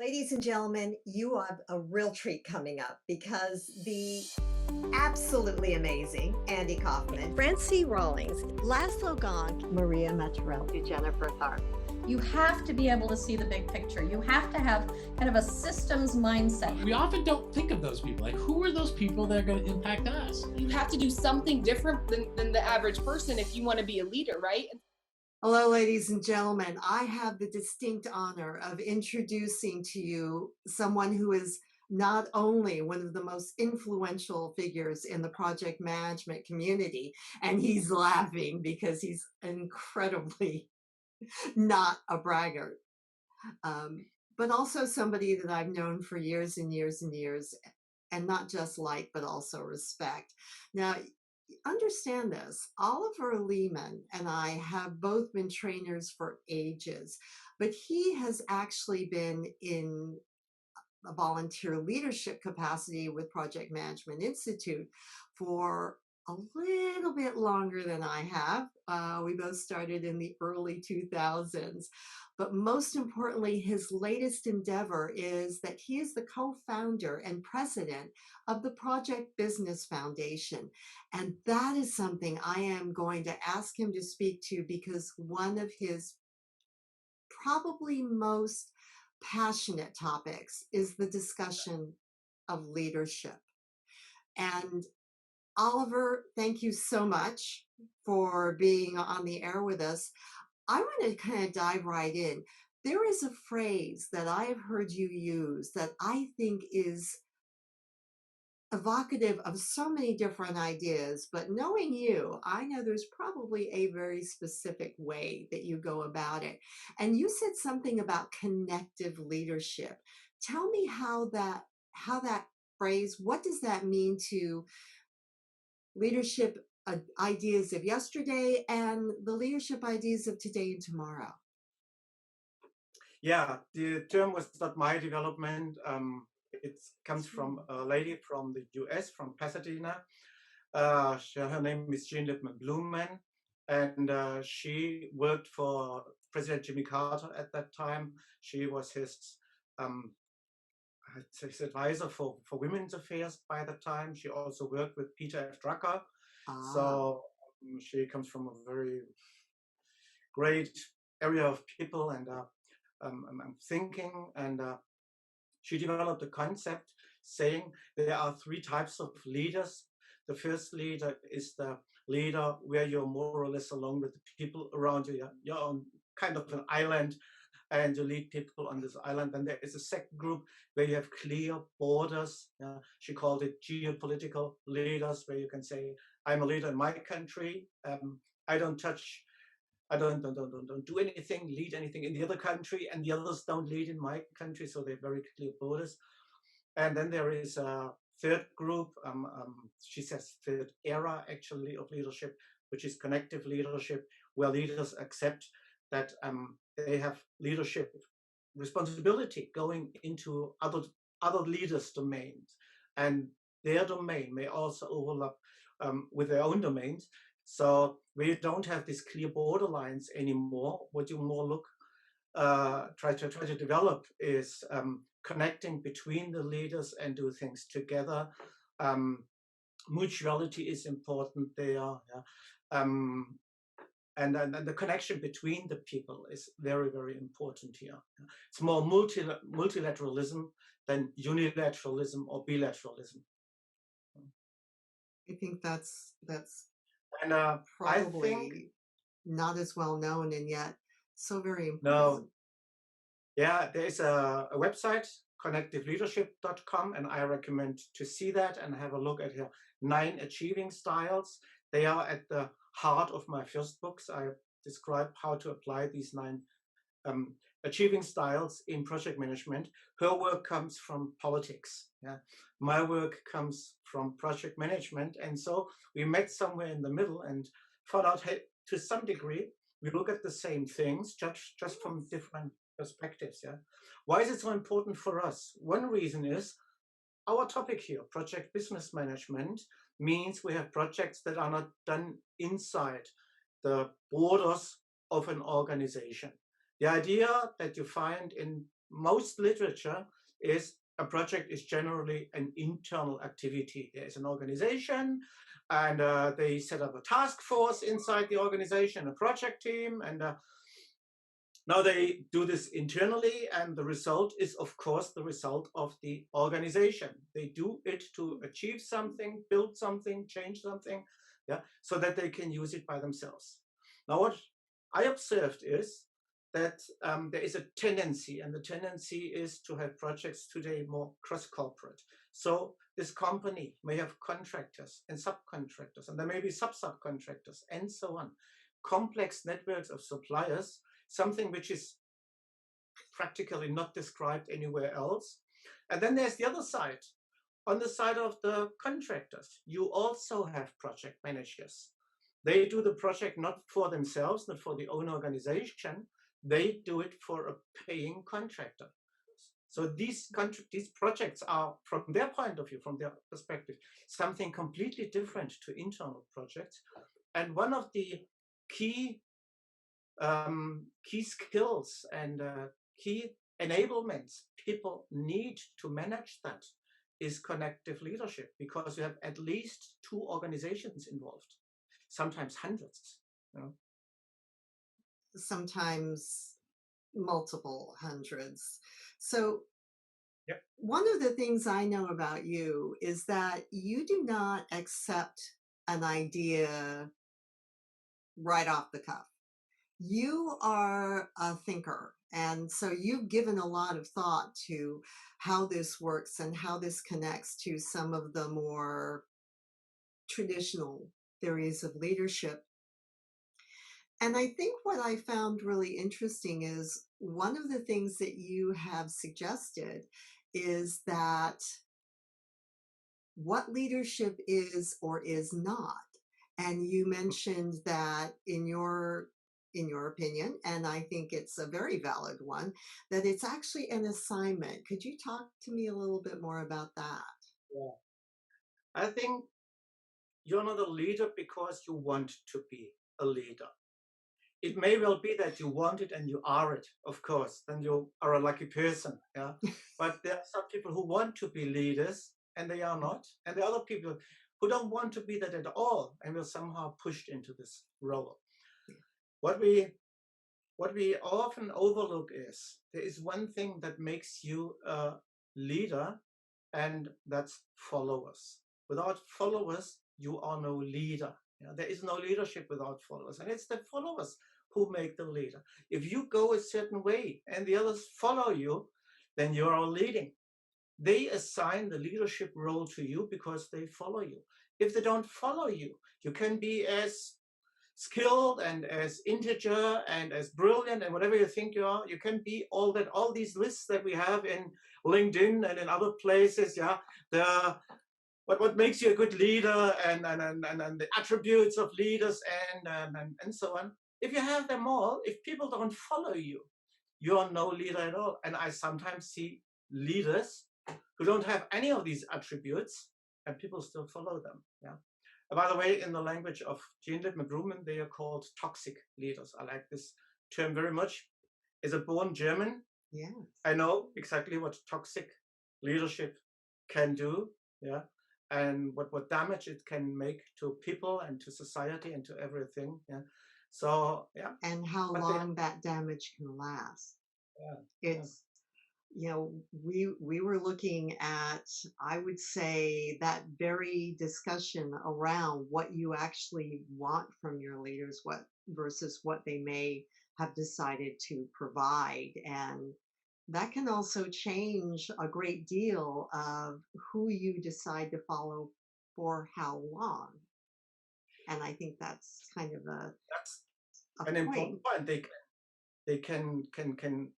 Ladies and gentlemen, you have a real treat coming up because the absolutely amazing Andy Kaufman, Francie Rawlings, Laszlo Gong, Maria Matarelli, Jennifer Tharp. You have to be able to see the big picture. You have to have kind of a systems mindset. We often don't think of those people. Like, who are those people that are going to impact us? You have to do something different than the average person if you want to be a leader, right? Hello, ladies and gentlemen. I have the distinct honor of introducing to you someone who is not only one of the most influential figures in the project management community, and he's laughing because he's incredibly not a braggart, but also somebody that I've known for years and years and years, and not just like, but also respect. Now, understand this, Oliver Lehmann and I have both been trainers for ages, but he has actually been in a volunteer leadership capacity with Project Management Institute for a little bit longer than I have. We both started in the early 2000s. But most importantly, his latest endeavor is that he is the co-founder and president of the Project Business Foundation. And that is something I am going to ask him to speak to because one of his probably most passionate topics is the discussion of leadership. And Oliver, thank you so much for being on the air with us. I want to kind of dive right in. There is a phrase that I have heard you use that I think is evocative of so many different ideas, but knowing you, I know there's probably a very specific way that you go about it. And you said something about connective leadership. Tell me how that phrase, what does that mean to leadership ideas of yesterday and the leadership ideas of today and tomorrow? Yeah, the term was not my development. It comes from a lady from the US, from Pasadena. Her name is Jean Lippman Blumen, and she worked for President Jimmy Carter at that time. She was his advisor for women's affairs by the time. She also worked with Peter F. Drucker. So she comes from a very great area of people and thinking, and she developed a concept saying there are three types of leaders. The first leader is the leader where you're more or less along with the people around you. You're on kind of an island and you lead people on this island. And there is a second group where you have clear borders. She called it geopolitical leaders, where you can say, I'm a leader in my country. I don't touch, I don't do anything, lead anything in the other country, and the others don't lead in my country. So they're very clear borders. And then there is a third group, she says third era actually of leadership, which is connective leadership, where leaders accept that they have leadership responsibility going into other leaders' domains, and their domain may also overlap with their own domains. So we don't have these clear borderlines anymore. What you more try to develop is connecting between the leaders and do things together. Mutuality is important there. Yeah. And the connection between the people is very, very important here. It's more multilateralism than unilateralism or bilateralism. I think that's And probably not as well known and yet so very important. No. Yeah, there is a website, connectiveleadership.com, and I recommend to see that and have a look at her 9 achieving styles. They are at the heart of my first books. I describe how to apply these 9 achieving styles in project management. Her work comes from politics. Yeah, my work comes from project management, and so we met somewhere in the middle and found out, hey, to some degree, we look at the same things, just from different perspectives. Yeah, why is it so important for us? One reason is our topic here, project business management, means we have projects that are not done inside the borders of an organization. The idea that you find in most literature is a project is generally an internal activity. There is an organization, and they set up a task force inside the organization, a project team, and now they do this internally, and the result is, of course, the result of the organization. They do it to achieve something, build something, change something, yeah, so that they can use it by themselves. Now, what I observed is that there is a tendency, and the tendency is to have projects today more cross-corporate. So this company may have contractors and subcontractors, and there may be sub-subcontractors, and so on. Complex networks of suppliers, something which is practically not described anywhere else. And then there's the other side. On the side of the contractors, you also have project managers. They do the project not for themselves, not for the own organization. They do it for a paying contractor. So these projects are, from their point of view, from their perspective, something completely different to internal projects. And one of the key skills and key enablements people need to manage that is connective leadership, because you have at least 2 organizations involved, sometimes hundreds. You know? Sometimes multiple hundreds. So yep. One of the things I know about you is that you do not accept an idea right off the cuff. You are a thinker, and so you've given a lot of thought to how this works and how this connects to some of the more traditional theories of leadership. And I think what I found really interesting is one of the things that you have suggested is that what leadership is or is not. And you mentioned that in your opinion, and I think it's a very valid one, that it's actually an assignment. Could you talk to me a little bit more about that? Yeah. I think you're not a leader because you want to be a leader. It may well be that you want it and you are it, of course, then you are a lucky person. Yeah. But there are some people who want to be leaders and they are not. And there are other people who don't want to be that at all and will somehow pushed into this role. What we often overlook is there is one thing that makes you a leader, and that's followers. Without followers, you are no leader. Yeah, there is no leadership without followers, and it's the followers who make the leader. If you go a certain way and the others follow you, then you are leading. They assign the leadership role to you because they follow you. If they don't follow you, you can be as skilled and as integer and as brilliant and whatever you think you are. You can be all these lists that we have in LinkedIn and in other places. Yeah, what makes you a good leader and the attributes of leaders and so on. If you have them all, if people don't follow you, you are no leader at all. And I sometimes see leaders who don't have any of these attributes and people still follow them. Yeah. By the way, in the language of Jean-Lipp McGruman, they are called toxic leaders. I like this term very much. As a born German, yes, I know exactly what toxic leadership can do, yeah, and what damage it can make to people and to society and to everything, yeah. So, yeah. And how long that damage can last. Yeah. It's, you know, we were looking at, I would say, that very discussion around what you actually want from your leaders, what versus what they may have decided to provide. And that can also change a great deal of who you decide to follow for how long. And I think that's kind of That's a an point. important point. They can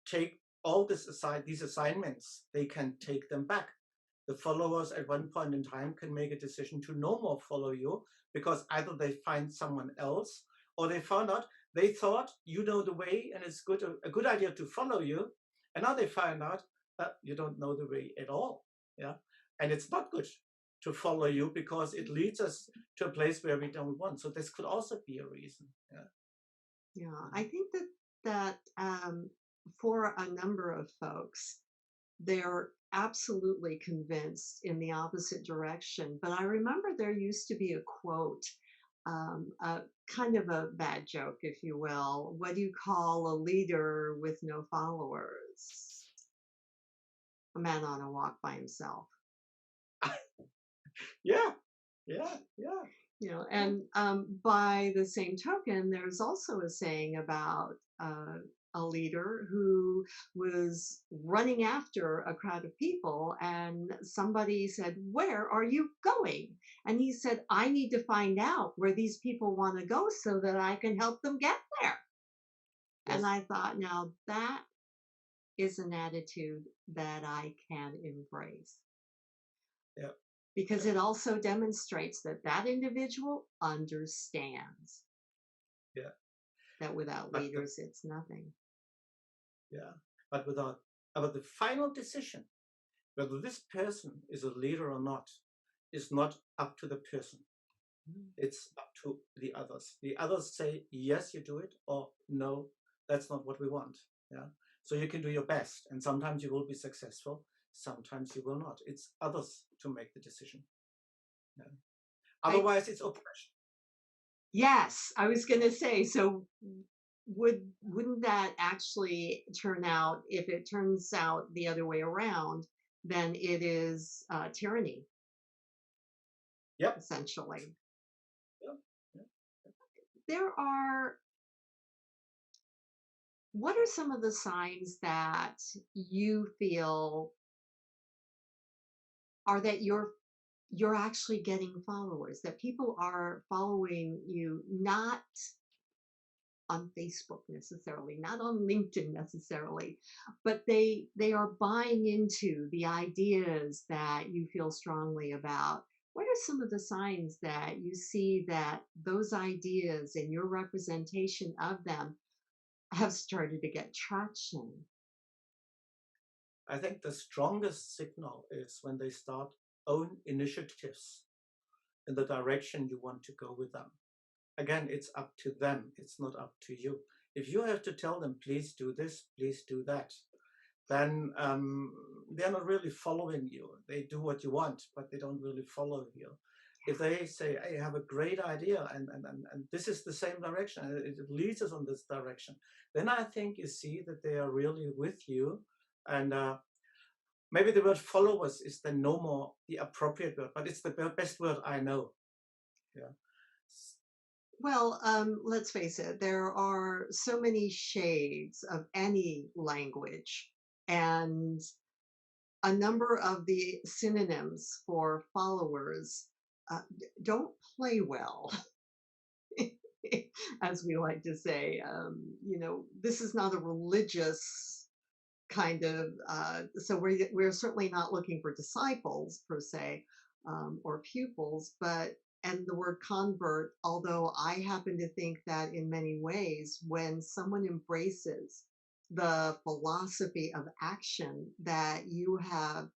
take all these assignments, they can take them back. The followers at one point in time can make a decision to no more follow you because either they find someone else or they found out, they thought you know the way and it's a good idea to follow you. And now they find out that you don't know the way at all. Yeah. And it's not good to follow you because it leads us to a place where we don't want. So this could also be a reason. Yeah. Yeah, I think that for a number of folks, they're absolutely convinced in the opposite direction. But I remember there used to be a quote, a kind of a bad joke, if you will. What do you call a leader with no followers? A man on a walk by himself. Yeah, yeah, yeah. You know, and by the same token, there's also a saying about a leader who was running after a crowd of people, and somebody said, "Where are you going?" And he said, "I need to find out where these people want to go so that I can help them get there." And Yes. I thought, now that is an attitude that I can embrace, Yeah. because Yeah. it also demonstrates that that individual understands Yeah. that without But the, leaders, it's nothing. yeah. But without about the final decision, whether this person is a leader or not, is not up to the person. It's up to the others. The others say, yes, you do it, or no, that's not what we want. Yeah. So you can do your best, and sometimes you will be successful, sometimes you will not. It's others to make the decision. Yeah. I, Otherwise, it's oppression. yes, I was going to say, so wouldn't that actually turn out, if it turns out the other way around, then it is tyranny, Yep. essentially. Yep. Yep. There are, what are some of the signs that you feel are that you're actually getting followers, that people are following you, not on Facebook necessarily, not on LinkedIn necessarily, but they are buying into the ideas that you feel strongly about? What are some of the signs that you see that those ideas and your representation of them have started to get traction? I think the strongest signal is when they start own initiatives in the direction you want to go with them. Again, it's up to them. It's not up to you. If you have to tell them, please do this, please do that, then they're not really following you. They do what you want, but they don't really follow you. If they say, I have a great idea and this is the same direction, and it leads us on this direction, then I think you see that they are really with you. And maybe the word followers is then no more the appropriate word, but it's the best word I know. Yeah. Well, let's face it, there are so many shades of any language, and a number of the synonyms for followers don't play well, as we like to say. You know, this is not a religious kind of, so we're certainly not looking for disciples per se, or pupils, but and the word convert, although I happen to think that in many ways, when someone embraces the philosophy of action that you have,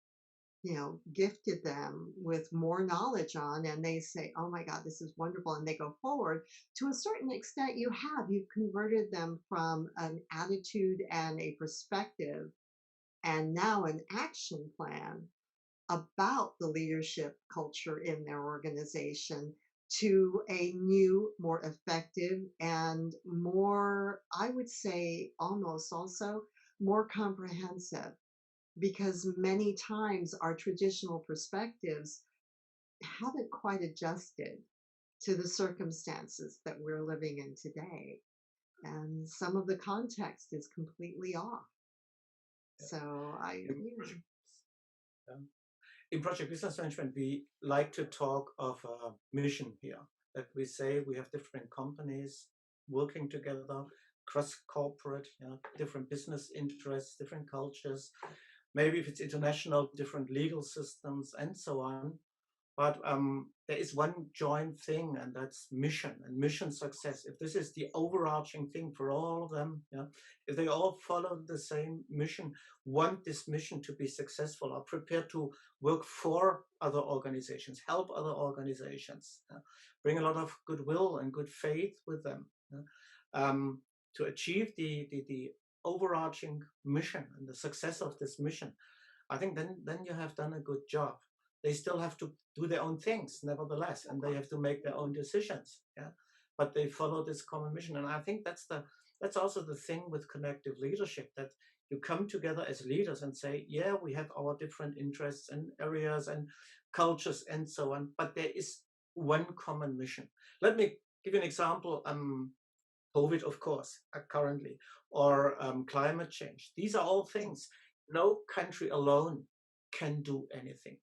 you know, gifted them with more knowledge on, and they say, oh my God, this is wonderful, and they go forward, to a certain extent, you've converted them from an attitude and a perspective and now an action plan about the leadership culture in their organization to a new, more effective, and more, I would say, almost also more comprehensive, because many times our traditional perspectives haven't quite adjusted to the circumstances that we're living in today. And some of the context is completely off. So Um, in project business management, we like to talk of a mission here, that we say we have different companies working together, cross corporate, you know, different business interests, different cultures, maybe if it's international, different legal systems, and so on. But there is one joint thing, and that's mission and mission success. If this is the overarching thing for all of them, yeah, if they all follow the same mission, want this mission to be successful, are prepared to work for other organizations, help other organizations, bring a lot of goodwill and good faith with them, to achieve the overarching mission and the success of this mission, I think then you have done a good job. They still have to do their own things, nevertheless, and they have to make their own decisions. Yeah, but they follow this common mission, and I think that's also the thing with connective leadership, that you come together as leaders and say, yeah, we have our different interests and areas and cultures and so on, but there is one common mission. Let me give you an example. COVID, of course, currently, or climate change. These are all things. No country alone can do anything.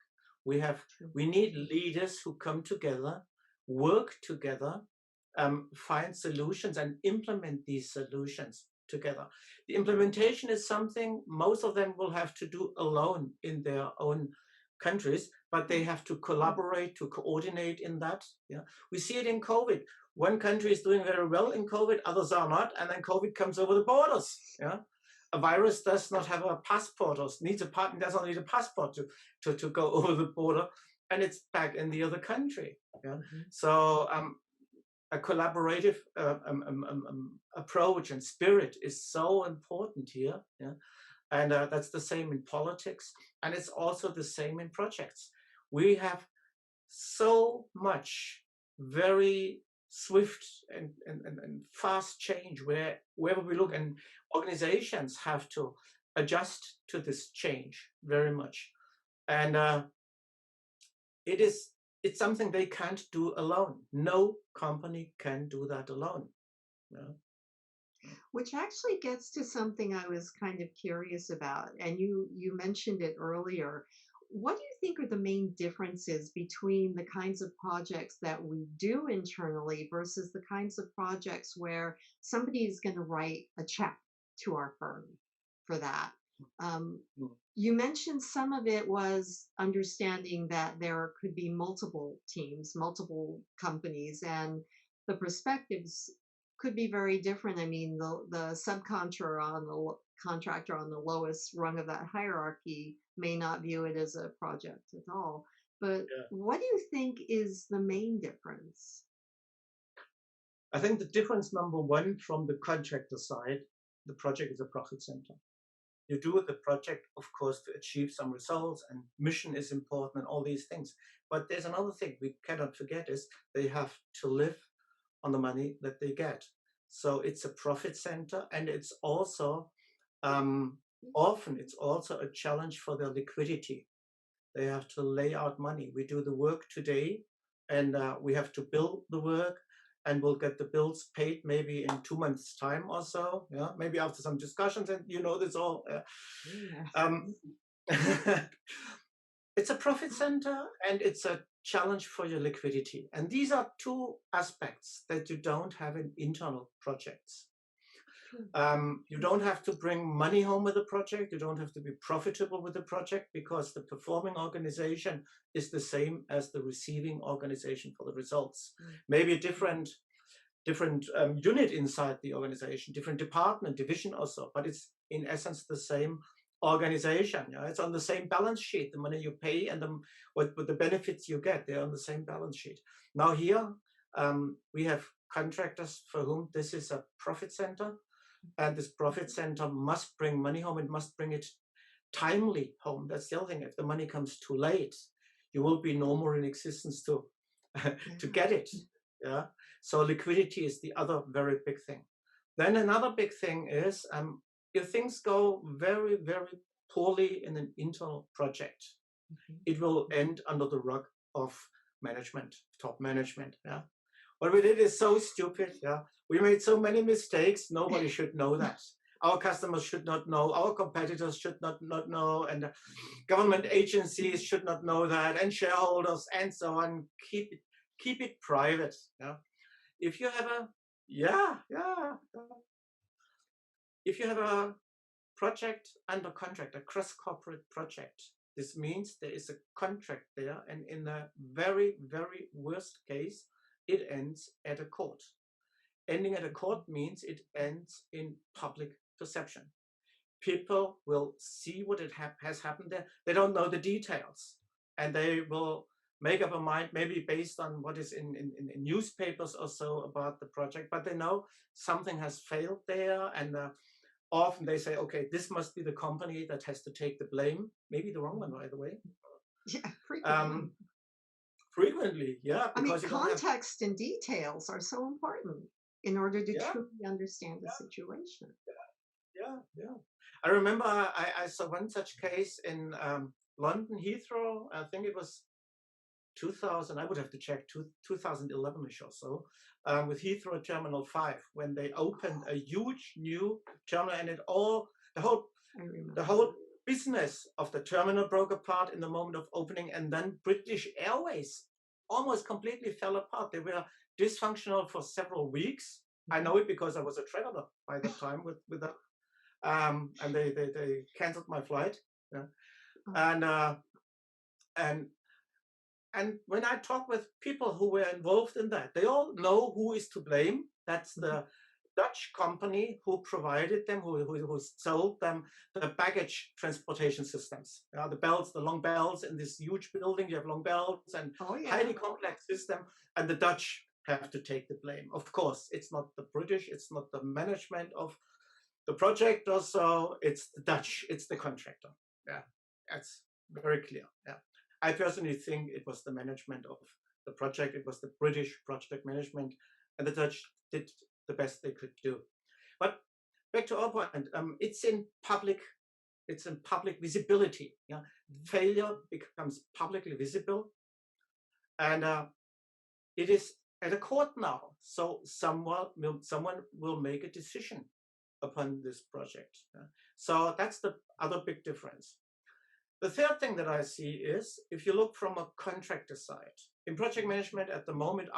We need leaders who come together, work together, find solutions and implement these solutions together. The implementation is something most of them will have to do alone in their own countries, but they have to collaborate, to coordinate in that. Yeah, we see it in COVID. One country is doing very well in COVID, others are not, and then COVID comes over the borders. Yeah, a virus does not have a passport or needs a does not need a passport to go over the border, and it's back in the other country. Yeah, so a collaborative approach and spirit is so important here. Yeah, and that's the same in politics, and it's also the same in projects. We have so much very swift and fast change wherever we look, and organizations have to adjust to this change very much, and it's something they can't do alone. No company can do that alone. Yeah. Which actually gets to something I was kind of curious about, and you mentioned it earlier. What do you think are the main differences between the kinds of projects that we do internally versus the kinds of projects where somebody is going to write a check to our firm for that? You mentioned some of it was understanding that there could be multiple teams, multiple companies, and the perspectives could be very different. I mean, the subcontractor on the contractor on the lowest rung of that hierarchy may not view it as a project at all. But what do you think is the main difference? I think the difference, number one, from the contractor side, the project is a profit center. You do the project, of course, to achieve some results, and mission is important and all these things. But there's another thing we cannot forget is they have to live on the money that they get. So it's a profit center, and it's also often it's also a challenge for their liquidity. They have to lay out money. We do the work today, and we have to bill the work, and we'll get the bills paid maybe in 2 months' time or so. Yeah, maybe after some discussions, and you know this all. It's a profit center, and it's a challenge for your liquidity. And these are two aspects that you don't have in internal projects. You don't have to bring money home with the project. You don't have to be profitable with the project, because the performing organization is the same as the receiving organization for the results. Maybe a different unit inside the organization, different department, division also, but it's in essence the same organization. Yeah? It's on the same balance sheet. The money you pay and what the benefits you get, they're on the same balance sheet. Now here we have contractors for whom this is a profit center, and this profit center must bring money home. It must bring it timely home. That's the other thing. If the money comes too late, you will be no more in existence to get it. Yeah. So liquidity is the other very big thing. Then another big thing is if things go very, very poorly in an internal project, it will end under the rug of management, top management. Yeah. What we did is so stupid. Yeah. We made so many mistakes. Nobody should know that. Our customers should not know. Our competitors should not know. And government agencies should not know that. And shareholders and so on. Keep it private. Yeah. If you have if you have a project under contract, a cross-corporate project, this means there is a contract there, and in the very, very worst case, it ends at a court. Ending at a court means it ends in public perception. People will see what has happened there. They don't know the details, and they will make up a mind, maybe based on what is in newspapers or so about the project, but they know something has failed there, and often they say, okay, this must be the company that has to take the blame. Maybe the wrong one, by the way. Yeah, frequently. Frequently, yeah, I mean, because you don't have, context and details are so important in order to yeah, truly understand the situation. yeah. I remember I saw one such case in London Heathrow. I think it was 2000. I would have to check 2011ish or so, with Heathrow Terminal 5 when they opened a huge new terminal, and the whole I remember. the whole business of the terminal broke apart in the moment of opening, and then British Airways almost completely fell apart. They were dysfunctional for several weeks. I know it because I was a traveler by that time with them, and they canceled my flight. Yeah. Oh. And when I talk with people who were involved in that, they all know who is to blame. That's the Dutch company who provided them, who sold them the baggage transportation systems. The belts, the long belts in this huge building. You have long belts and Oh, yeah. highly complex system, and the Dutch have to take the blame. Of course, it's not the British, it's not the management of the project, or so it's the Dutch, it's the contractor. Yeah, that's very clear. Yeah, I personally think it was the management of the project. It was the British project management, and the Dutch did the best they could do. But back to our point, it's in public visibility. Yeah, failure becomes publicly visible, and it is at a court now. So someone will make a decision upon this project. So that's the other big difference. The third thing that I see is, if you look from a contractor side, in project management at the moment,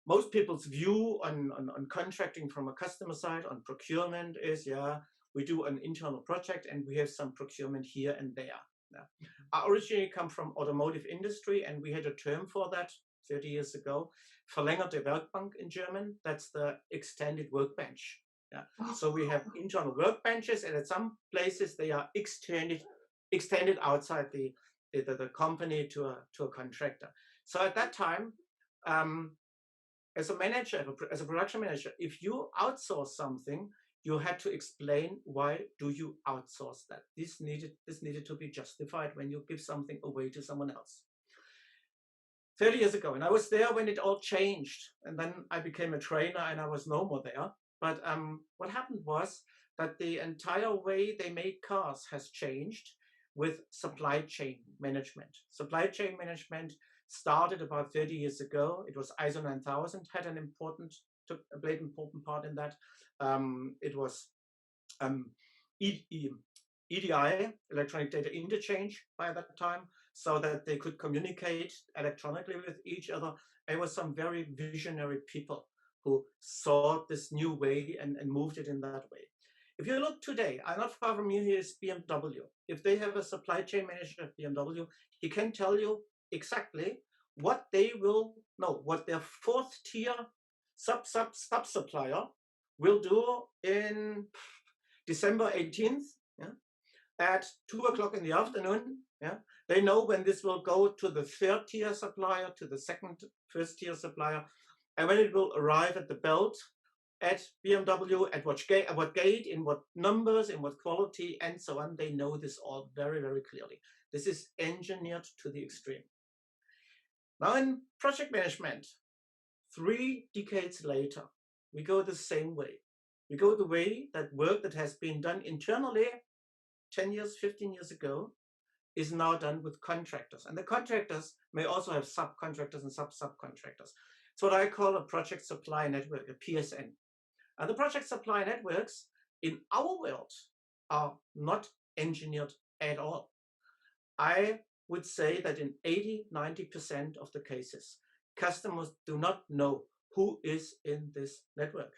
most people's view on contracting from a customer side, on procurement is, yeah, we do an internal project and we have some procurement here and there. Yeah. I originally come from automotive industry, and we had a term for that 30 years ago, verlängerte Werkbank in German. That's the extended workbench. Yeah. So we have internal workbenches, and at some places they are extended outside the company to a contractor. So at that time, as a manager, as a production manager, if you outsource something, you had to explain why do you outsource that. This needed to be justified when you give something away to someone else. 30 years ago, and I was there when it all changed, and then I became a trainer and I was no more there. But what happened was that the entire way they made cars has changed with supply chain management. Supply chain management started about 30 years ago. It was ISO 9000 played an important part in that. It was EDI, electronic data interchange, by that time, so that they could communicate electronically with each other. There were some very visionary people who saw this new way and moved it in that way. If you look today, I'm not far from you, here is BMW. If they have a supply chain manager at BMW, he can tell you exactly what they will know, what their fourth tier sub-supplier will do in December 18th, yeah, at 2 o'clock in the afternoon. Yeah, they know when this will go to the third tier supplier, to the first tier supplier, and when it will arrive at the belt at BMW, at what gate, in what numbers, in what quality, and so on. They know this all very, very clearly. This is engineered to the extreme. Now in project management, 3 decades later, we go the same way. We go the way that work that has been done internally 10 years, 15 years ago is now done with contractors. And the contractors may also have subcontractors and subcontractors. It's what I call a project supply network, a PSN. And the project supply networks in our world are not engineered at all. I would say that in 80–90% of the cases, customers do not know who is in this network.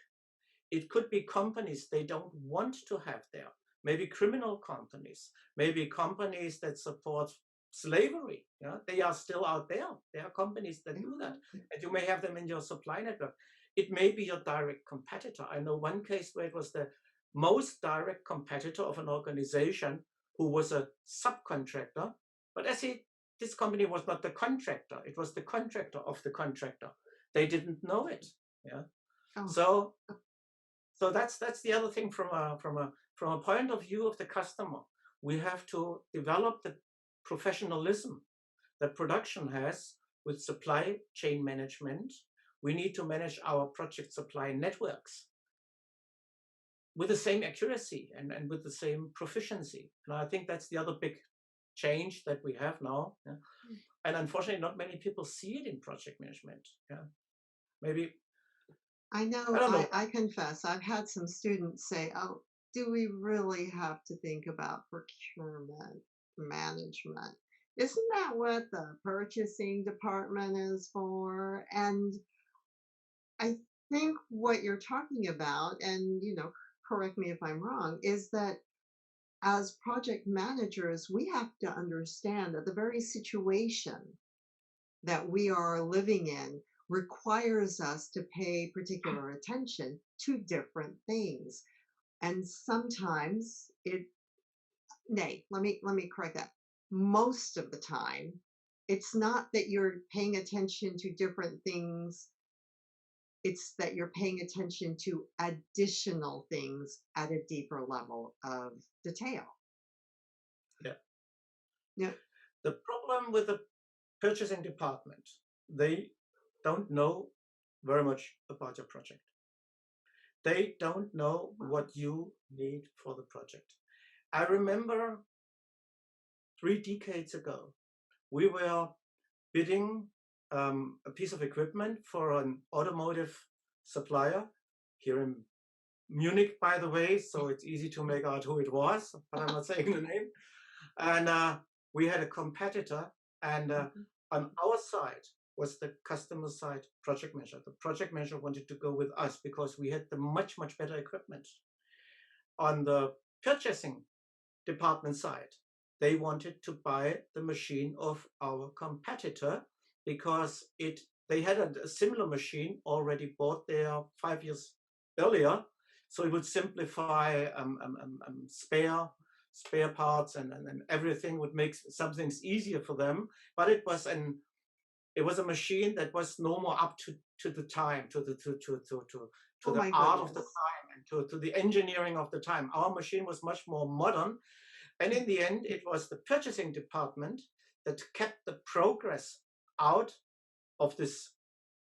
It could be companies they don't want to have there, maybe criminal companies, maybe companies that support slavery. Yeah? They are still out there. There are companies that do that, and you may have them in your supply network. It may be your direct competitor. I know one case where it was the most direct competitor of an organization who was a subcontractor, but this company was not the contractor, it was the contractor of the contractor. They didn't know it. Yeah. Oh. So So that's the other thing from a point of view of the customer. We have to develop the professionalism that production has with supply chain management. We need to manage our project supply networks with the same accuracy and with the same proficiency. And I think that's the other big change that we have now. Yeah? And unfortunately, not many people see it in project management. Yeah, maybe I know, I don't know. I confess, I've had some students say, oh, do we really have to think about procurement management? Isn't that what the purchasing department is for? And I think what you're talking about, and correct me if I'm wrong, is that as project managers, we have to understand that the very situation that we are living in requires us to pay particular attention to different things. And sometimes let me correct that. Most of the time, it's not that you're paying attention to different things, it's that you're paying attention to additional things at a deeper level of detail. Yeah. Yeah. The problem with the purchasing department, they don't know very much about your project. They don't know what you need for the project. I remember 3 decades ago, we were bidding a piece of equipment for an automotive supplier here in Munich, by the way, so it's easy to make out who it was, but I'm not saying the name. And we had a competitor, and on our side was the customer side project manager. The project manager wanted to go with us because we had the much, much better equipment. On the purchasing department side, they wanted to buy the machine of our competitor because they had a similar machine already bought there 5 years earlier, so it would simplify spare parts and everything, would make some things easier for them. But it was a machine that was no more up to the time, to Oh the my art of the goodness. time, and to the engineering of the time. Our machine was much more modern, and in the end, it was the purchasing department that kept the progress out of this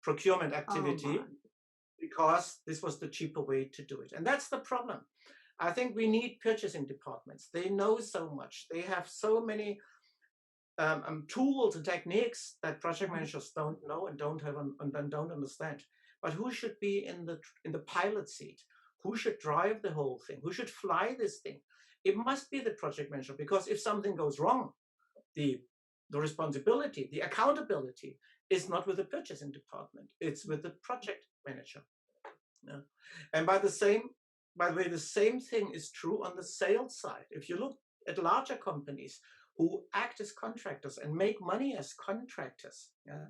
procurement Oh activity my. because this was the cheaper way to do it. And that's the problem. I think we need purchasing departments. They know so much. They have so many tools and techniques that project managers don't know and don't have and don't understand. But who should be in the pilot seat? Who should drive the whole thing? Who should fly this thing? It must be the project manager, because if something goes wrong, the responsibility, the accountability is not with the purchasing department. It's with the project manager. Yeah. And by the way, the same thing is true on the sales side. If you look at larger companies who act as contractors and make money as contractors, yeah.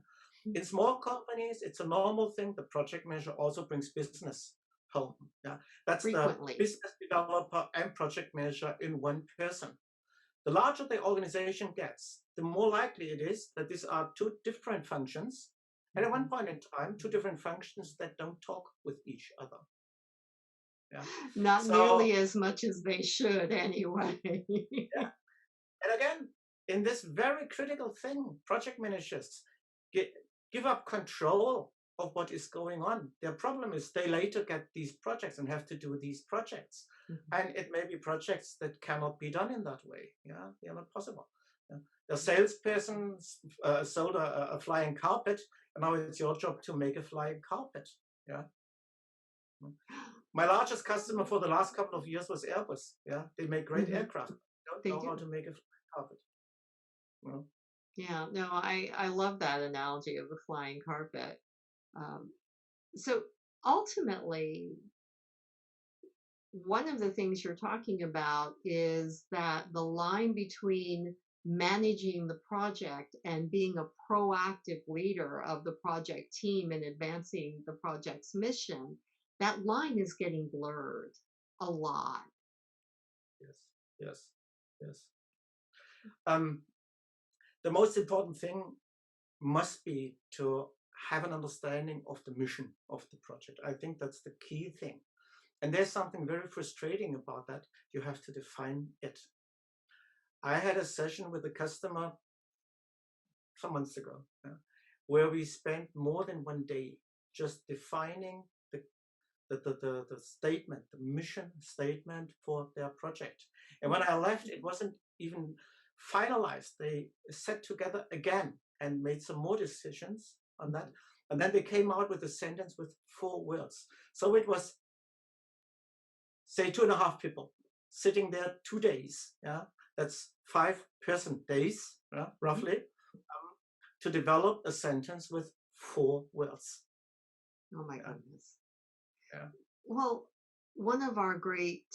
In small companies, it's a normal thing. The project manager also brings business home. Yeah. That's Frequently. the business developer and project manager in one person. The larger the organization gets, the more likely it is that these are 2 different functions, and at one point in time, 2 different functions that don't talk with each other. Yeah. Not So, nearly as much as they should anyway. yeah. And again, in this very critical thing, project managers give up control of what is going on. Their problem is they later get these projects and have to do these projects. And it may be projects that cannot be done in that way. Yeah, they are not possible. Yeah. The salesperson sold a flying carpet, and now it's your job to make a flying carpet. Yeah. My largest customer for the last couple of years was Airbus. Yeah, they make great aircraft. They don't know how to make a flying carpet. You know? Yeah, no, I love that analogy of the flying carpet. So ultimately, one of the things you're talking about is that the line between managing the project and being a proactive leader of the project team and advancing the project's mission, that line is getting blurred a lot. Yes. The most important thing must be to have an understanding of the mission of the project. I think that's the key thing. And there's something very frustrating about that. You have to define it. I had a session with a customer some months ago, where we spent more than 1 day just defining the statement, the mission statement for their project. And when I left, it wasn't even finalized. They sat together again and made some more decisions on that. And then they came out with a sentence with 4 words. So it was, say, 2.5 people sitting there 2 days. Yeah, that's 5-person days, roughly, to develop a sentence with 4 words. Oh my goodness. Yeah. Well, one of our great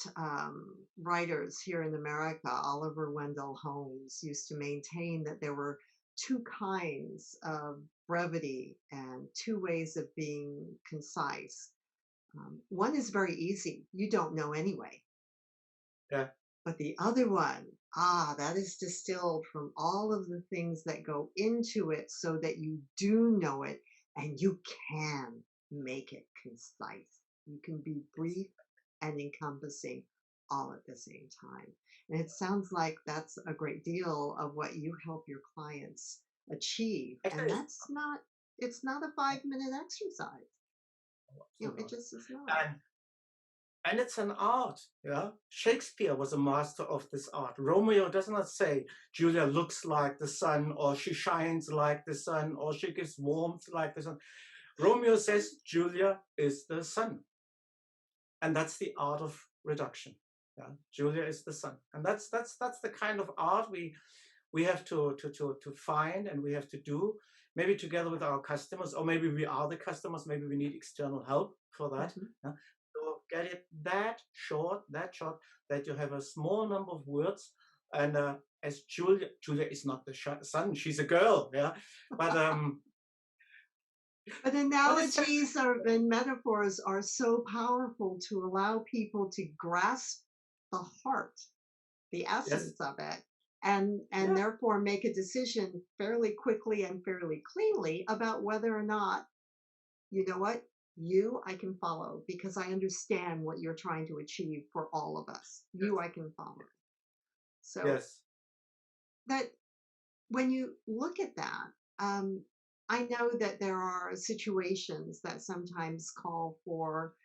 writers here in America, Oliver Wendell Holmes, used to maintain that there were 2 kinds of brevity and 2 ways of being concise. One is very easy. You don't know anyway. Yeah. But the other one, that is distilled from all of the things that go into it so that you do know it and you can make it concise. You can be brief and encompassing all at the same time. And it sounds like that's a great deal of what you help your clients achieve. And Actually, it's not a 5-minute exercise. It just is not. And it's an art. Yeah, Shakespeare was a master of this art. Romeo does not say Julia looks like the sun, or she shines like the sun, or she gives warmth like the sun. Romeo says Julia is the sun, and that's the art of reduction. Yeah, Julia is the sun, and that's the kind of art we have to find, and we have to do, maybe together with our customers, or maybe we are the customers. Maybe we need external help for that. Yeah? So get it that short, that you have a small number of words. And as Julia is not the sun, she's a girl. Yeah, but But analogies and metaphors are so powerful to allow people to grasp the heart, the essence of it, and Yeah. therefore make a decision fairly quickly and fairly cleanly about whether or not, you know what, I can follow because I understand what you're trying to achieve for all of us. I can follow. So Yes. that when you look at that, I know that there are situations that sometimes call for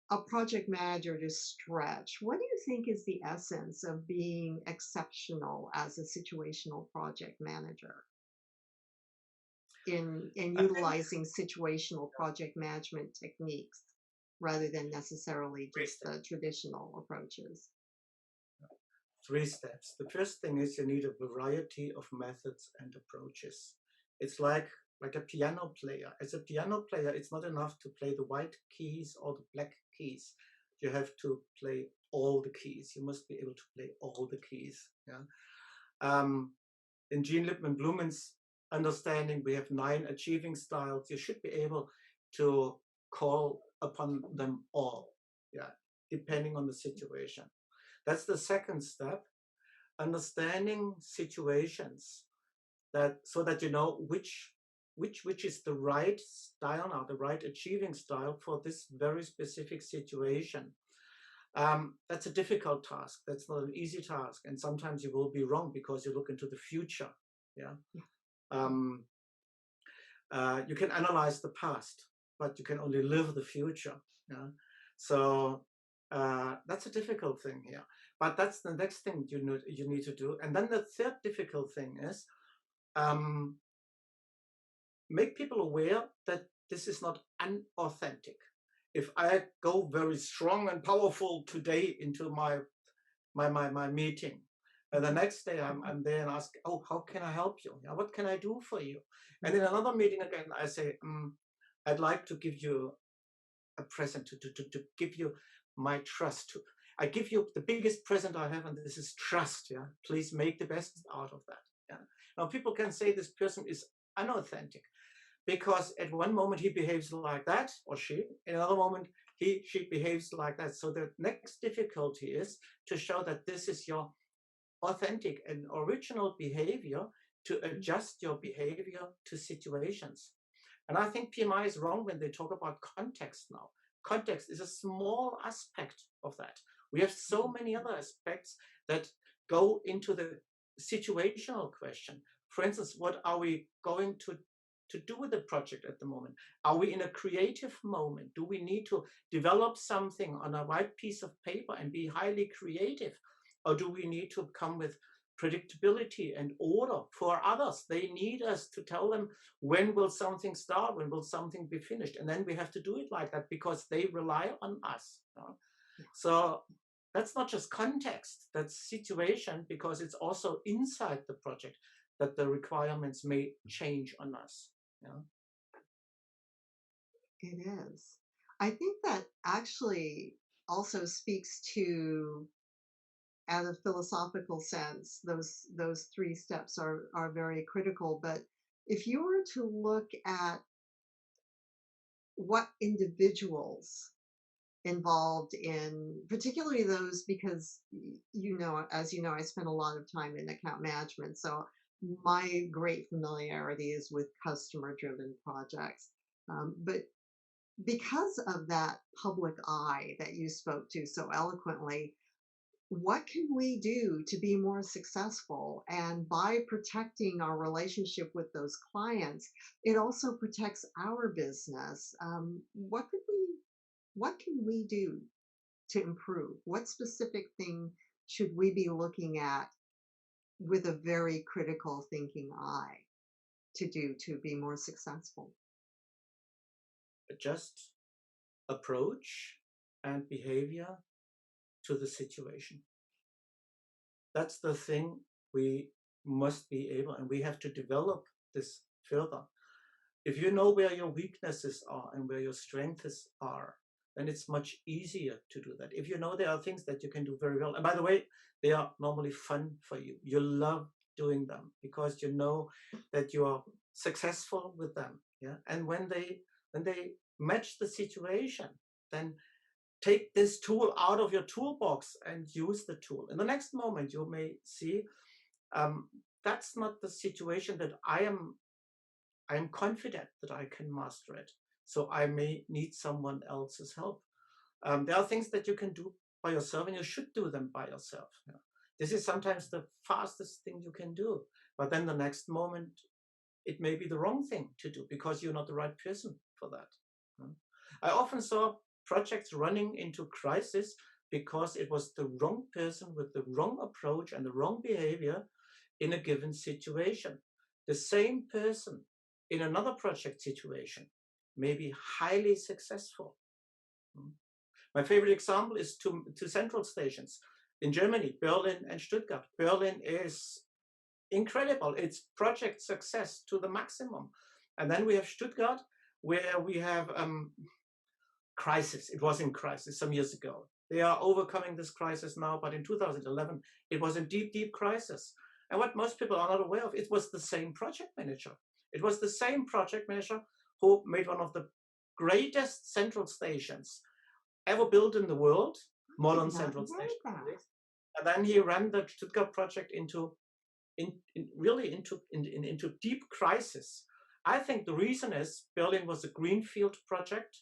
a project manager to stretch. What do you think is the essence of being exceptional as a situational project manager in I think utilizing situational project management techniques rather than necessarily just the traditional approaches? 3 steps. The first thing is you need a variety of methods and approaches. It's like a piano player. As a piano player, it's not enough to play the white keys or the black keys. You have to play all the keys. You must be able to play all the keys. Yeah. In Jean Lipman Blumen's understanding, we have 9 achieving styles. You should be able to call upon them all. Yeah, depending on the situation. That's the second step, understanding situations so that you know which is the right style now, the right achieving style for this very specific situation. That's a difficult task. That's not an easy task, and sometimes you will be wrong because you look into the future. Yeah. You can analyze the past, but you can only live the future. Yeah. So that's a difficult thing here. But that's the next thing you need to do. And then the third difficult thing is make people aware that this is not unauthentic. If I go very strong and powerful today into my meeting, and the next day I'm there and ask, oh, how can I help you? Yeah, what can I do for you? And in another meeting again, I say, I'd like to give you a present, to give you my trust. I give you the biggest present I have, and this is trust. Yeah, please make the best out of that. Yeah. Now people can say this person is unauthentic because at one moment he behaves like that, or she. In another moment she behaves like that. So the next difficulty is to show that this is your authentic and original behavior, to adjust your behavior to situations. And I think PMI is wrong when they talk about context now. context is a small aspect of that. We have so many other aspects that go into the situational question. For instance, what are we going to do with the project at the moment? Are we in a creative moment? Do we need to develop something on a white piece of paper and be highly creative? Or do we need to come with predictability and order for others? They need us to tell them when will something start, when will something be finished. And then we have to do it like that because they rely on us. So that's not just context, that's situation, because it's also inside the project that the requirements may change on us. It is. I think that actually also speaks to, at a philosophical sense, those three steps are very critical. But if you were to look at what individuals involved in, particularly those, because as you know, I spent a lot of time in account management, so my great familiarity is with customer-driven projects. But because of that public eye that you spoke to so eloquently, what can we do to be more successful? And by protecting our relationship with those clients, it also protects our business. What can we do to improve? What specific thing should we be looking at with a very critical thinking eye to do to be more successful? Adjust approach and behavior to the situation. That's the thing we must be able, and we have to develop this further. If you know where your weaknesses are and where your strengths are, then it's much easier to do that. If you know there are things that you can do very well, and by the way, they are normally fun for you. You love doing them because you know that you are successful with them. Yeah, and when they match the situation, then take this tool out of your toolbox and use the tool. In the next moment, you may see that's not the situation that I am confident that I can master it. So I may need someone else's help. There are things that you can do by yourself, and you should do them by yourself. This is sometimes the fastest thing you can do. But then the next moment, it may be the wrong thing to do because you're not the right person for that. I often saw projects running into crisis because it was the wrong person with the wrong approach and the wrong behavior in a given situation. The same person in another project situation may be highly successful. My favorite example is two central stations in Germany, Berlin and Stuttgart. Berlin is incredible. It's project success to the maximum. And then we have Stuttgart, where we have crisis. It was in crisis some years ago. They are overcoming this crisis now, but in 2011, it was a deep, deep crisis. And what most people are not aware of, it was the same project manager. It was the same project manager who made one of the greatest central stations ever built in the world, modern central station. And then he ran the Stuttgart project into deep crisis. I think the reason is Berlin was a greenfield project.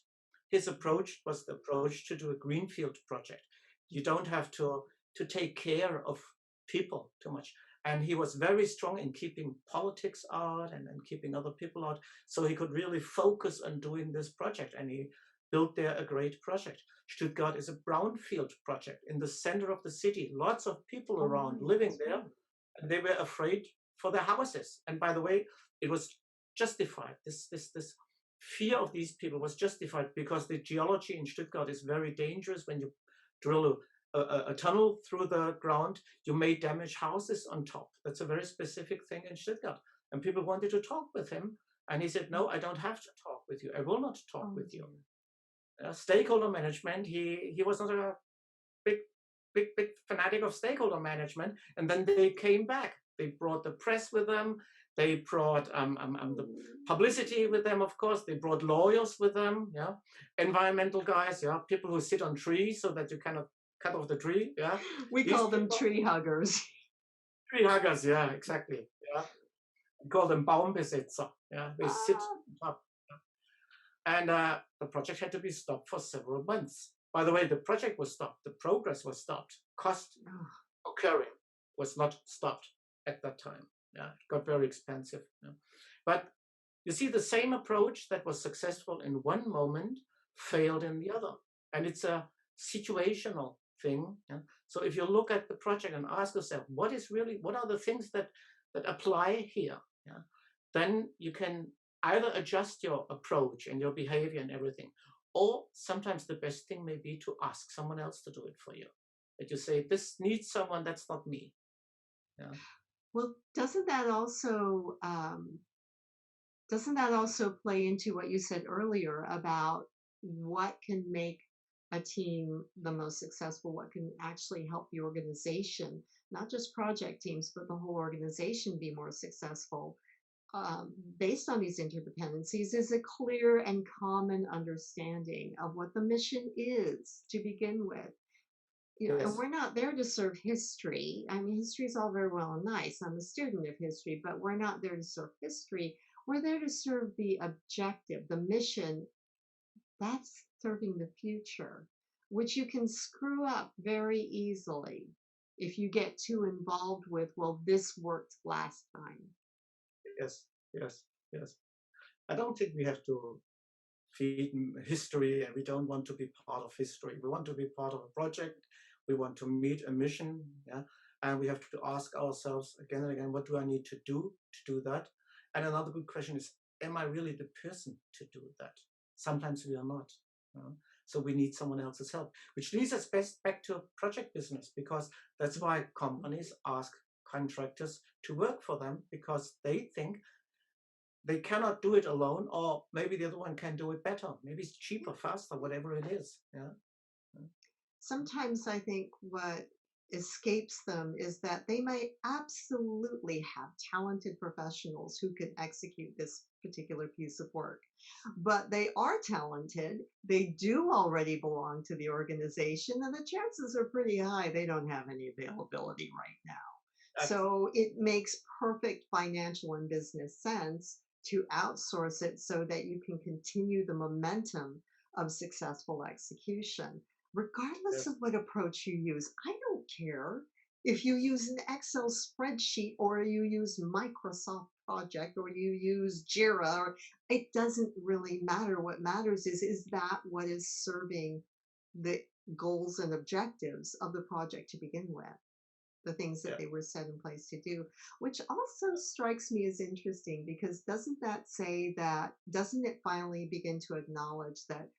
His approach was the approach to do a greenfield project. You don't have to take care of people too much. And he was very strong in keeping politics out and keeping other people out. So he could really focus on doing this project. And he built there a great project. Stuttgart is a brownfield project in the center of the city. Lots of people around living there. And they were afraid for their houses. And by the way, it was justified. This fear of these people was justified because the geology in Stuttgart is very dangerous. When you drill a tunnel through the ground, you may damage houses on top. That's a very specific thing in Stuttgart. And people wanted to talk with him. And he said, no, I don't have to talk with you. I will not talk with you. Stakeholder management, he was not a big fanatic of stakeholder management. And then they came back. They brought the press with them. They brought the publicity with them, of course. They brought lawyers with them, yeah. Environmental guys, yeah. People who sit on trees so that you cannot cut off the tree, yeah. We call them tree huggers. Tree huggers, yeah, exactly, yeah. We call them Baumbesitzer, yeah. They sit on top. And the project had to be stopped for several months. By the way, the project was stopped, the progress was stopped, cost occurring was not stopped at that time. Yeah, it got very expensive. Yeah. But you see, the same approach that was successful in one moment failed in the other. And it's a situational thing. Yeah? So if you look at the project and ask yourself, what are the things that apply here? Yeah? Then you can either adjust your approach and your behavior and everything, or sometimes the best thing may be to ask someone else to do it for you. That you say, this needs someone, that's not me. Yeah. Well, doesn't that also play into what you said earlier about what can make a team the most successful, what can actually help the organization, not just project teams, but the whole organization be more successful? Based on these interdependencies is a clear and common understanding of what the mission is to begin with. You know, and Yes. we're not there to serve history. I mean, history is all very well and nice. I'm a student of history, but we're not there to serve history. We're there to serve the objective, the mission. That's serving the future, which you can screw up very easily if you get too involved with, well, this worked last time. Yes. Yes. Yes. I don't think we have to feed history, and we don't want to be part of history. We want to be part of a project. We want to meet a mission. Yeah. And we have to ask ourselves again and again, what do I need to do that? And another good question is, am I really the person to do that? Sometimes we are not. So we need someone else's help, which leads us best back to project business, because that's why companies ask contractors to work for them, because they think they cannot do it alone, or maybe the other one can do it better. Maybe it's cheaper, faster, whatever it is. Yeah. Sometimes I think what escapes them is that they might absolutely have talented professionals who could execute this particular piece of work, but they are talented. They do already belong to the organization, and the chances are pretty high they don't have any availability right now. So it makes perfect financial and business sense to outsource it so that you can continue the momentum of successful execution, regardless Yes. of what approach you use. I don't care if you use an Excel spreadsheet or you use Microsoft Project or you use Jira, or it doesn't really matter. What matters is that what is serving the goals and objectives of the project to begin with, the things that Yeah. they were set in place to do, which also strikes me as interesting, because doesn't it finally begin to acknowledge that,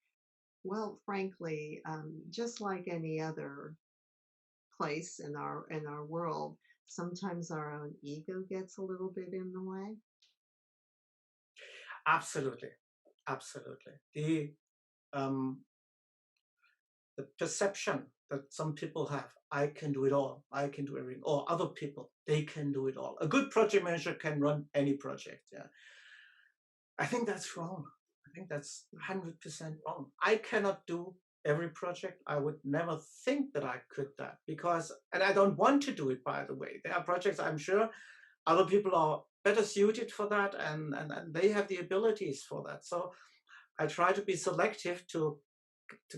well, frankly, just like any other place in our world, sometimes our own ego gets a little bit in the way. Absolutely. Absolutely. The perception that some people have, I can do it all, I can do everything, or other people, they can do it all. A good project manager can run any project. Yeah. I think that's wrong. I think that's 100% wrong. I cannot do every project. I would never think that I could that, because, and I don't want to do it, by the way. There are projects I'm sure other people are better suited for that, and they have the abilities for that. So I try to be selective to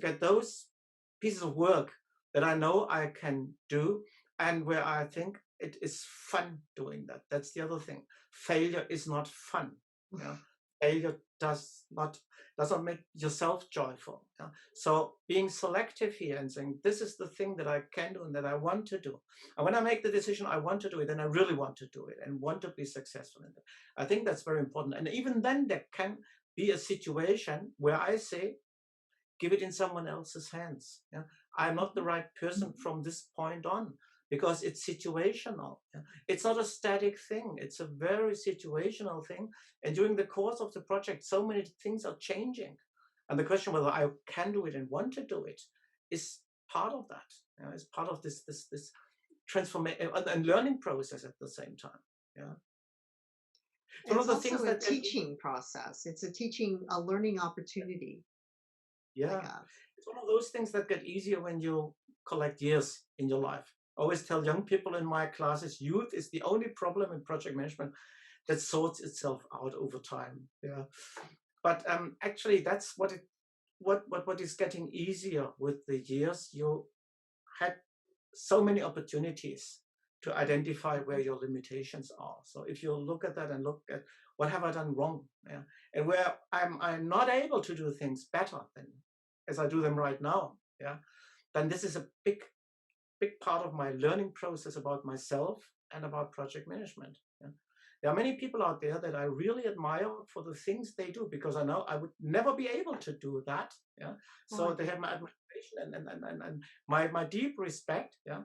get those pieces of work that I know I can do, and where I think it is fun doing that. That's the other thing. Failure is not fun. Yeah? Failure doesn't make yourself joyful. Yeah? So being selective here and saying, this is the thing that I can do and that I want to do. And when I make the decision I want to do it, then I really want to do it and want to be successful in it. I think that's very important. And even then there can be a situation where I say, give it in someone else's hands. Yeah? I'm not the right person from this point on, because it's situational. Yeah? It's not a static thing. It's a very situational thing. And during the course of the project, so many things are changing. And the question whether I can do it and want to do it is part of that. Yeah? It's part of this transformation and learning process at the same time. Yeah. It's one of It's the things also a that teaching process. It's a learning opportunity, I yeah, guess. it's one of those things that get easier when you collect years in your life. I always tell young people in my classes, youth is the only problem in project management that sorts itself out over time. Yeah, But actually, that's what is getting easier with the years. You had so many opportunities to identify where your limitations are. So if you look at that and look at what have I done wrong, yeah, and where I'm not able to do things better than as I do them right now, yeah, then this is a big part of my learning process about myself and about project management. Yeah. There are many people out there that I really admire for the things they do, because I know I would never be able to do that. Yeah. So Right. they have my admiration and my deep respect. Yeah.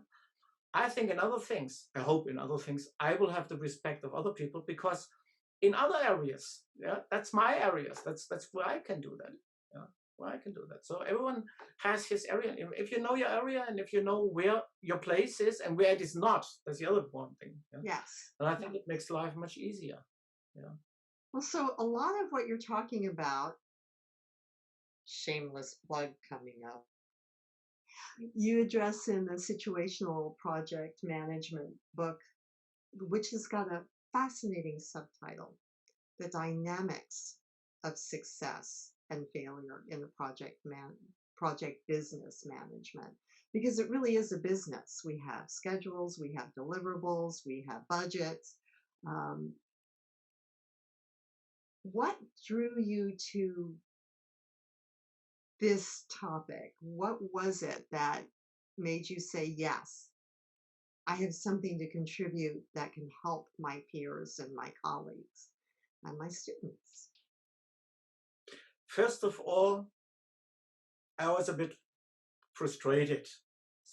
I think in other things, I hope in other things, I will have the respect of other people, because in other areas, yeah, that's my areas. That's where I can do that. Yeah, where I can do that. So everyone has his area. If you know your area and if you know where your place is and where it is not, that's the other one thing. Yeah? Yes. And I think it makes life much easier. Yeah. Well, so a lot of what you're talking about, shameless plug coming up, you address in the situational project management book, which has got a fascinating subtitle, The Dynamics of Success and Failure in the project business management. Because it really is a business. We have schedules, we have deliverables, we have budgets. What drew you to this topic? What was it that made you say, yes, I have something to contribute that can help my peers and my colleagues and my students? First of all, I was a bit frustrated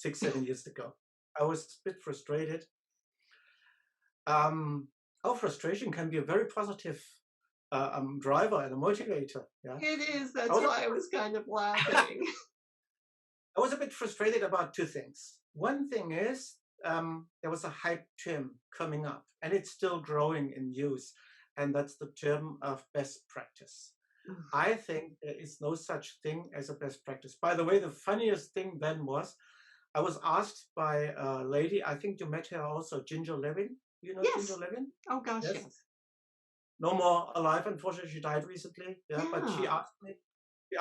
6-7 years ago. I was a bit frustrated. Our frustration can be a very positive driver and a motivator. Yeah, It is. That's why I was kind of laughing. I was a bit frustrated about two things. One thing is there was a hype term coming up, and it's still growing in use, and that's the term of best practice. I think there is no such thing as a best practice. By the way, the funniest thing then was I was asked by a lady, I think you met her also, Ginger Levin. You know Yes. Ginger Levin? Oh gosh, Yes. yes. No more alive, unfortunately, she died recently. Yeah, but she Yeah.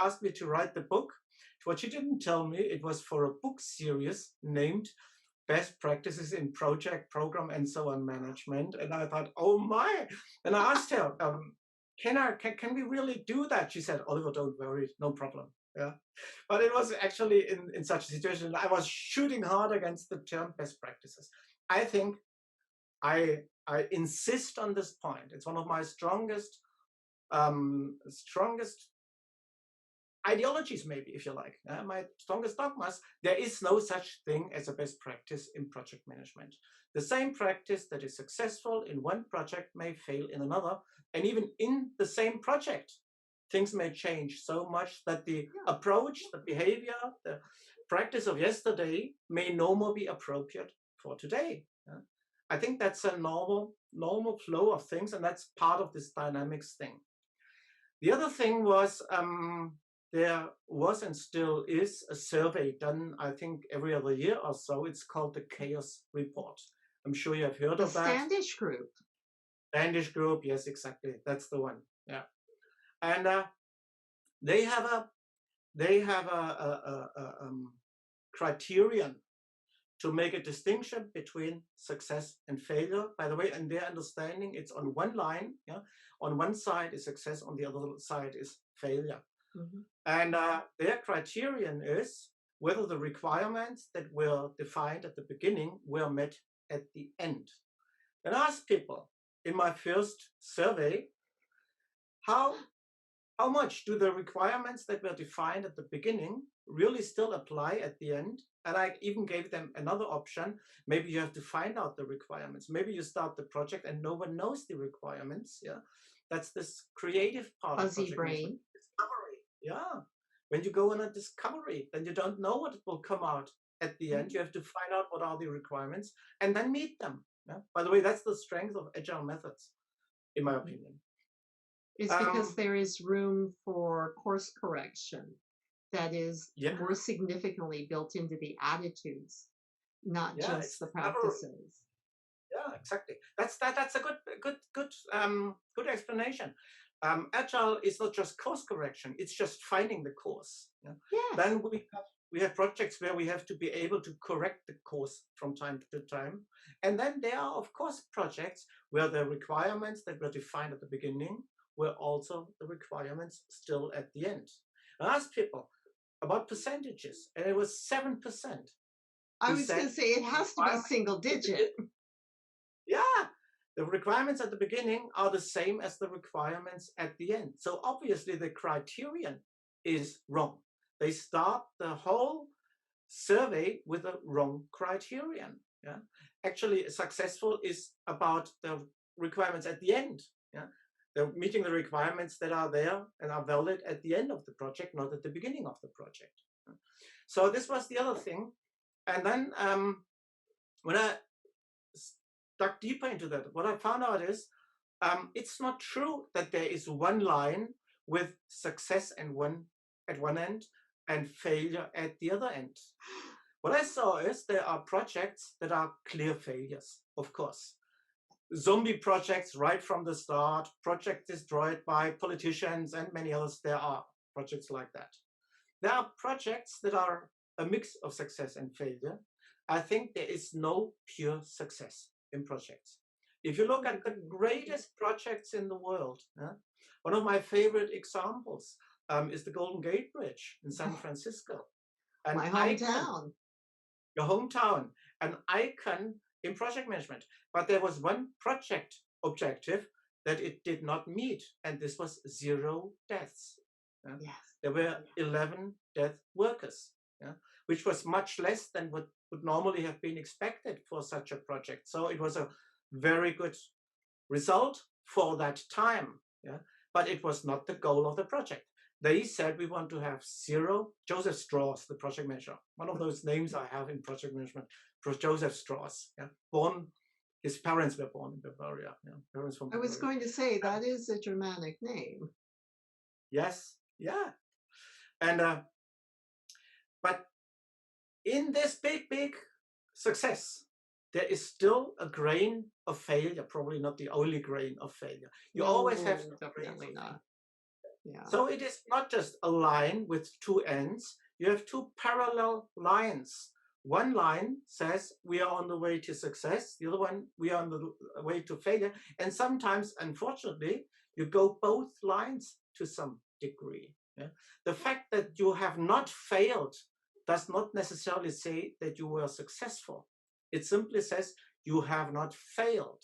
asked me to write the book. What she didn't tell me, it was for a book series named Best Practices in Project, Program, and so on Management. And I thought, oh my! And I asked her, can we really do that? She said, Oliver, don't worry, no problem. Yeah, but it was actually in such a situation. I was shooting hard against the term best practices. I think I insist on this point. It's one of my strongest ideologies, maybe, if you like, my strongest dogmas. There is no such thing as a best practice in project management. The same practice that is successful in one project may fail in another, and even in the same project, things may change so much that the approach, the behavior, the practice of yesterday may no more be appropriate for today. I think that's a normal flow of things, and that's part of this dynamics thing. The other thing was there was and still is a survey done, I think, every other year or so. It's called the Chaos Report. I'm sure you have heard of that. The Standish Group. Standish Group, yes, exactly. That's the one. Yeah, and they have a criterion to make a distinction between success and failure. By the way, in their understanding, it's on one line. Yeah, on one side is success, on the other side is failure. Mm-hmm. And their criterion is whether the requirements that were defined at the beginning were met at the end. And I asked people in my first survey, how much do the requirements that were defined at the beginning really still apply at the end? And I even gave them another option. Maybe you have to find out the requirements. Maybe you start the project and no one knows the requirements. Yeah, that's this creative part of project management. Discovery. Yeah, when you go on a discovery, then you don't know what will come out at the end. You have to find out what are the requirements and then meet them. Yeah? By the way, that's the strength of agile methods, in my opinion. It's because there is room for course correction that is more significantly built into the attitudes, not just the practices. Yeah, exactly. That's a good explanation. Agile is not just course correction, it's just finding the course. Yeah? Yes. Then we have projects where we have to be able to correct the course from time to time. And then there are, of course, projects where the requirements that were defined at the beginning were also the requirements still at the end. I asked people about percentages, and it was 7%. I who was going said to say it has to be requirements single digit. Yeah, the requirements at the beginning are the same as the requirements at the end. So obviously the criterion is wrong. They start the whole survey with a wrong criterion. Yeah, actually, successful is about the requirements at the end. Yeah, they're meeting the requirements that are there and are valid at the end of the project, not at the beginning of the project. So this was the other thing. And then when I dug deeper into that, what I found out is it's not true that there is one line with success at one end and failure at the other end. What I saw is there are projects that are clear failures, of course. Zombie projects right from the start, projects destroyed by politicians and many others. There are projects like that. There are projects that are a mix of success and failure. I think there is no pure success in projects. If you look at the greatest projects in the world, one of my favorite examples is the Golden Gate Bridge in San Francisco. My hometown. Your hometown, an icon in project management. But there was one project objective that it did not meet, and this was 0 deaths. Yes. There were 11 dead workers, which was much less than what would normally have been expected for such a project. So it was a very good result for that time, but it was not the goal of the project. They said we want to have 0. Joseph Strauss, the project manager, one of those names I have in project management, Joseph Strauss, born, his parents were born in Bavaria. Parents from I was Bavaria. going to say that is a Germanic name. Yes, yeah. And but in this big success, there is still a grain of failure, probably not the only grain of failure. You always have definitely not. Yeah. So it is not just a line with 2 ends. You have 2 parallel lines. One line says we are on the way to success. The other one, we are on the way to failure. And sometimes, unfortunately, you go both lines to some degree. The fact that you have not failed does not necessarily say that you were successful. It simply says you have not failed.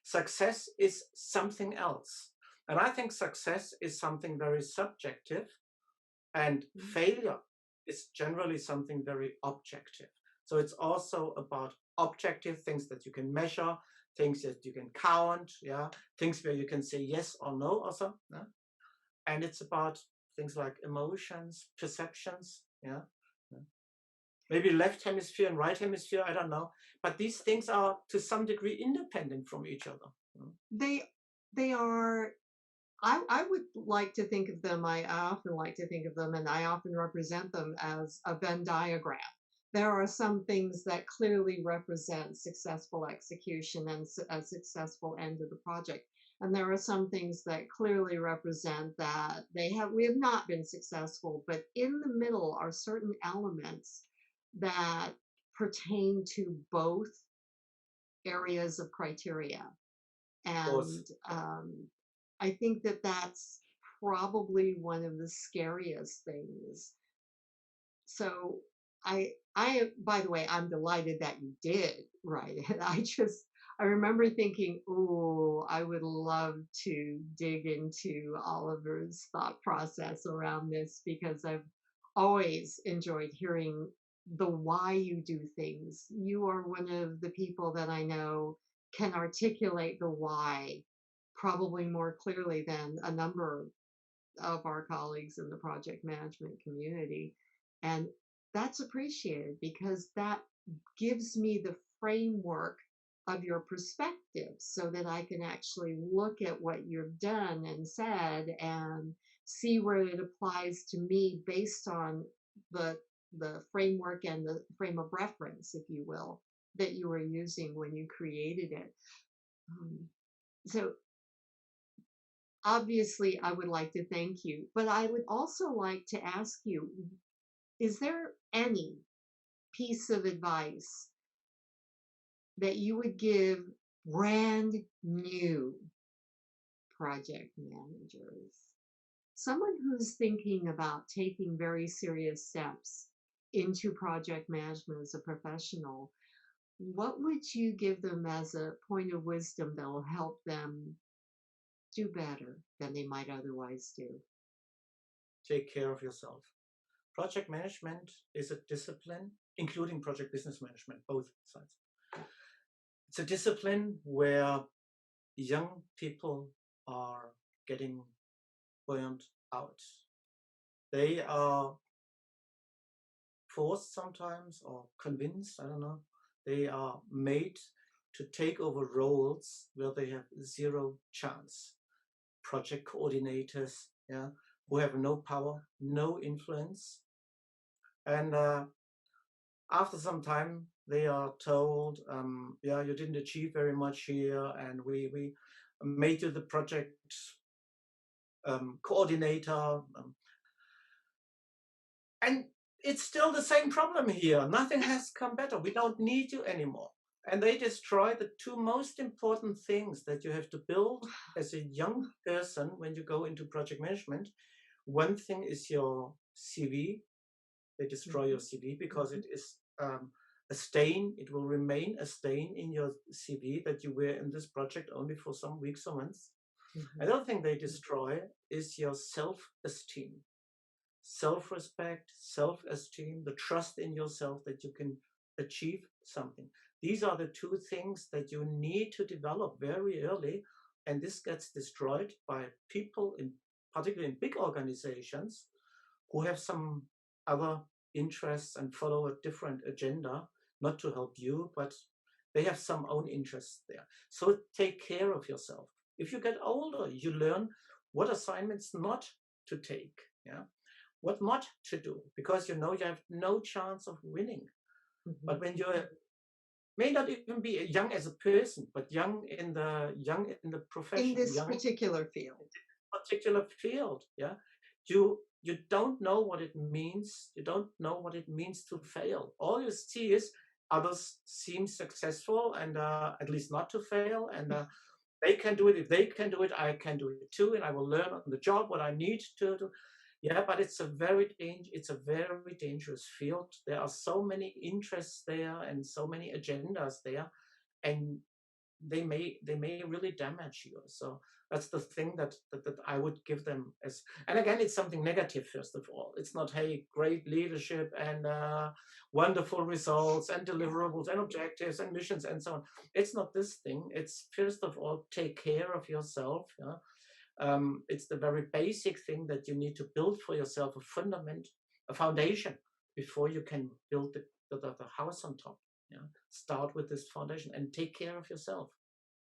Success is something else. And I think success is something very subjective, and failure is generally something very objective. So it's also about objective things that you can measure, things that you can count, things where you can say yes or no also. And it's about things like emotions, perceptions, maybe left hemisphere and right hemisphere, I don't know. But these things are to some degree independent from each other. They are. I would like to think of them, I often like to think of them, and I often represent them as a Venn diagram. There are some things that clearly represent successful execution and a successful end of the project. And there are some things that clearly represent that we have not been successful, but in the middle are certain elements that pertain to both areas of criteria. And I think that that's probably one of the scariest things. So I, by the way, I'm delighted that you did write it. I remember thinking, oh, I would love to dig into Oliver's thought process around this, because I've always enjoyed hearing the why you do things. You are one of the people that I know can articulate the why probably more clearly than a number of our colleagues in the project management community. And that's appreciated, because that gives me the framework of your perspective so that I can actually look at what you've done and said and see where it applies to me based on the framework and the frame of reference, if you will, that you were using when you created it. So obviously, I would like to thank you, but I would also like to ask you, is there any piece of advice that you would give brand new project managers? Someone who's thinking about taking very serious steps into project management as a professional, what would you give them as a point of wisdom that will help them do better than they might otherwise do? Take care of yourself. Project management is a discipline, including project business management, both sides. It's a discipline where young people are getting burnt out. They are forced sometimes or convinced, I don't know, they are made to take over roles where they have zero chance. Project coordinators, yeah, who have no power, no influence. And after some time, they are told, yeah, you didn't achieve very much here, and we made you the project coordinator. And it's still the same problem here. Nothing has come better. We don't need you anymore. And they destroy the two most important things that you have to build as a young person when you go into project management. One thing is your CV. They destroy your CV because it is a stain. It will remain a stain in your CV that you were in this project only for some weeks or months. Another thing they destroy is your self-esteem. Self-respect, self-esteem, the trust in yourself that you can achieve something. These are the two things that you need to develop very early, and this gets destroyed by people, particularly in big organizations, who have some other interests and follow a different agenda, not to help you, but they have some own interests there. So take care of yourself. If you get older, you learn what assignments not to take, yeah, what not to do, because you know you have no chance of winning. But when you're may not even be young as a person, but young in the profession, In this young particular field. particular field, yeah, you don't know what it means. You don't know what it means to fail. All you see is others seem successful, and at least not to fail, and they can do it. If they can do it, I can do it too, and I will learn on the job what I need to do. Yeah, but it's a very dangerous field. There are so many interests there and so many agendas there, and they may really damage you. So that's the thing that I would give them as. And again, it's something negative. First of all, it's not, hey, great leadership and wonderful results and deliverables and objectives and missions and so on. It's not this thing. It's first of all, take care of yourself. Yeah? It's the very basic thing that you need to build for yourself, a fundament, a foundation, before you can build the house on top. Yeah? Start with this foundation and take care of yourself.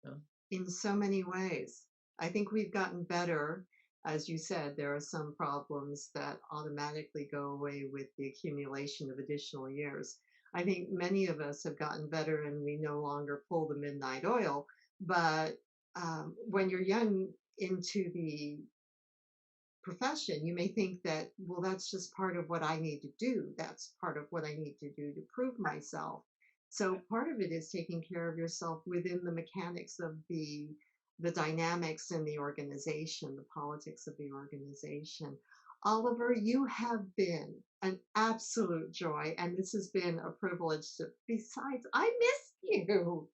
Yeah? In so many ways. I think we've gotten better. As you said, there are some problems that automatically go away with the accumulation of additional years. I think many of us have gotten better and we no longer pull the midnight oil. But when you're young into the profession, you may think that, well, that's just part of what I need to do. That's part of what I need to do to prove myself. So part of it is taking care of yourself within the mechanics of the dynamics in the organization, the politics of the organization. Oliver, you have been an absolute joy, and this has been a privilege. Besides, I missed you.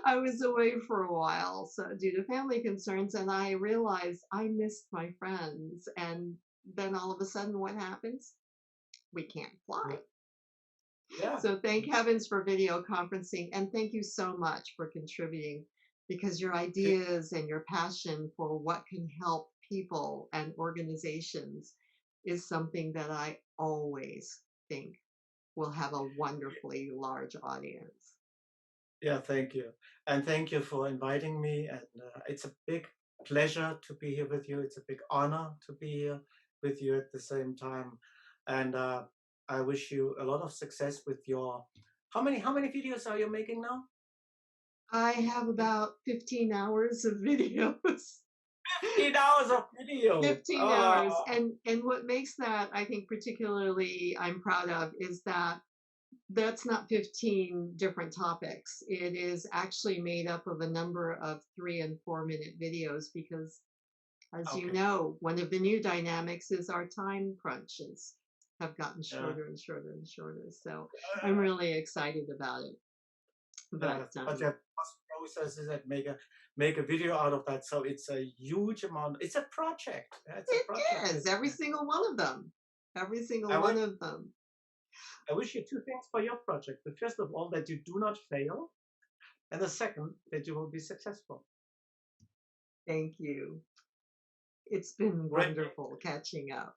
I was away for a while, so due to family concerns, and I realized I missed my friends. And then all of a sudden, what happens? We can't fly. Yeah. So thank heavens for video conferencing, and thank you so much for contributing, because your ideas and your passion for what can help people and organizations is something that I always think will have a wonderfully large audience. Yeah, thank you. And thank you for inviting me. And it's a big pleasure to be here with you. It's a big honor to be here with you at the same time. And I wish you a lot of success with your, how many videos are you making now? I have about 15 hours of videos. 15 hours of video. 15 Oh, hours. And what makes that, I think, particularly I'm proud of is that that's not 15 different topics. It is actually made up of a number of 3 and 4 minute videos because, as you okay. know, one of the new dynamics is our time crunches have gotten Yeah. shorter and shorter and shorter. So I'm really excited about it. Yeah, but the process is that make a video out of that. So it's a huge amount. It's a project. It's a project. it is every single one of them. Every single I one wish, of them. I wish you 2 things for your project. The first of all, that you do not fail, and the second, that you will be successful. Thank you. It's been Great. wonderful catching up.